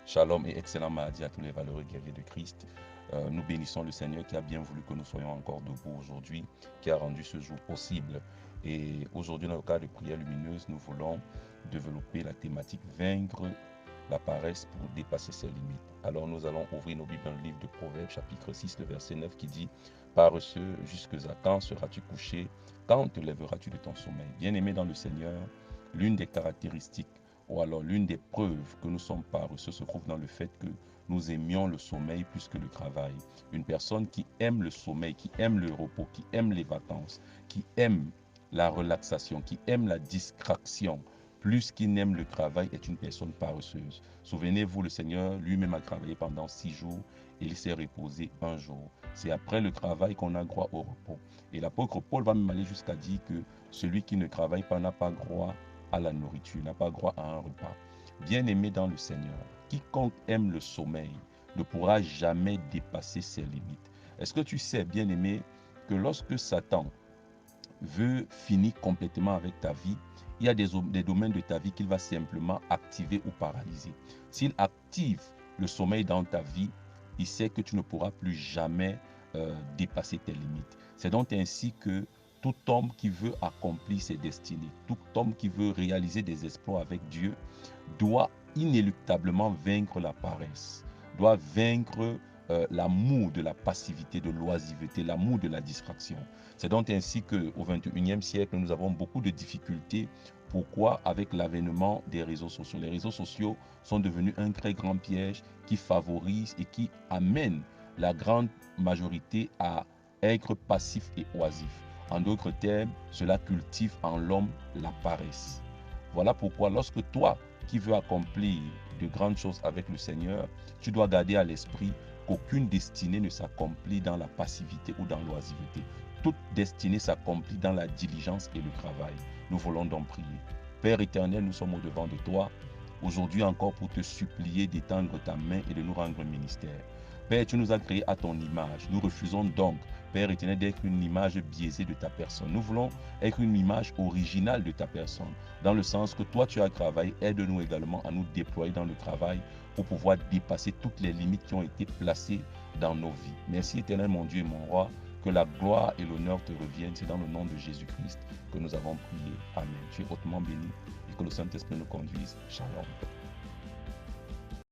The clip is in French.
Shalom et excellent mardi à tous les valeureux guerriers de Christ. Nous bénissons le Seigneur qui a bien voulu que nous soyons encore debout aujourd'hui, qui a rendu ce jour possible. Et aujourd'hui, dans le cadre de prière lumineuse, nous voulons développer la thématique vaincre la paresse pour dépasser ses limites. Alors nous allons ouvrir nos Bibles dans le livre de Proverbes, chapitre 6, le verset 9 qui dit: Paresseux, jusque à quand seras-tu couché? Quand te lèveras-tu de ton sommeil? Bien-aimé dans le Seigneur, l'une des caractéristiques ou alors l'une des preuves que nous sommes paresseux se trouve dans le fait que nous aimions le sommeil plus que le travail. Une personne qui aime le sommeil, qui aime le repos, qui aime les vacances, qui aime la relaxation, qui aime la distraction, plus qu'il n'aime le travail, est une personne paresseuse. Souvenez-vous, le Seigneur lui-même a travaillé pendant 6 jours et il s'est reposé un jour. C'est après le travail qu'on a droit au repos. Et l'apôtre Paul va même aller jusqu'à dire que celui qui ne travaille pas n'a pas droit à la nourriture, n'a pas droit à un repas. Bien-aimé dans le Seigneur, quiconque aime le sommeil ne pourra jamais dépasser ses limites. Est-ce que tu sais, bien-aimé, que lorsque Satan veut finir complètement avec ta vie, il y a des domaines de ta vie qu'il va simplement activer ou paralyser. S'il active le sommeil dans ta vie, il sait que tu ne pourras plus jamais dépasser tes limites. C'est donc ainsi que tout homme qui veut accomplir ses destinées, tout homme qui veut réaliser des exploits avec Dieu, doit inéluctablement vaincre la paresse, doit vaincre l'amour de la passivité, de l'oisiveté, l'amour de la distraction. C'est donc ainsi qu'au XXIe siècle, nous avons beaucoup de difficultés. Pourquoi? Avec l'avènement des réseaux sociaux. Les réseaux sociaux sont devenus un très grand piège qui favorise et qui amène la grande majorité à être passif et oisif. En d'autres termes, cela cultive en l'homme la paresse. Voilà pourquoi lorsque toi, qui veux accomplir de grandes choses avec le Seigneur, tu dois garder à l'esprit qu'aucune destinée ne s'accomplit dans la passivité ou dans l'oisiveté. Toute destinée s'accomplit dans la diligence et le travail. Nous voulons donc prier. Père éternel, nous sommes au-devant de toi, aujourd'hui encore pour te supplier d'étendre ta main et de nous rendre un ministère. Père, tu nous as créés à ton image. Nous refusons donc, Père éternel, d'être une image biaisée de ta personne. Nous voulons être une image originale de ta personne, dans le sens que toi, tu as travaillé. Aide-nous également à nous déployer dans le travail pour pouvoir dépasser toutes les limites qui ont été placées dans nos vies. Merci éternel, mon Dieu et mon roi. Que la gloire et l'honneur te reviennent. C'est dans le nom de Jésus-Christ que nous avons prié. Amen. Tu es hautement béni et que le Saint-Esprit nous conduise. Shalom.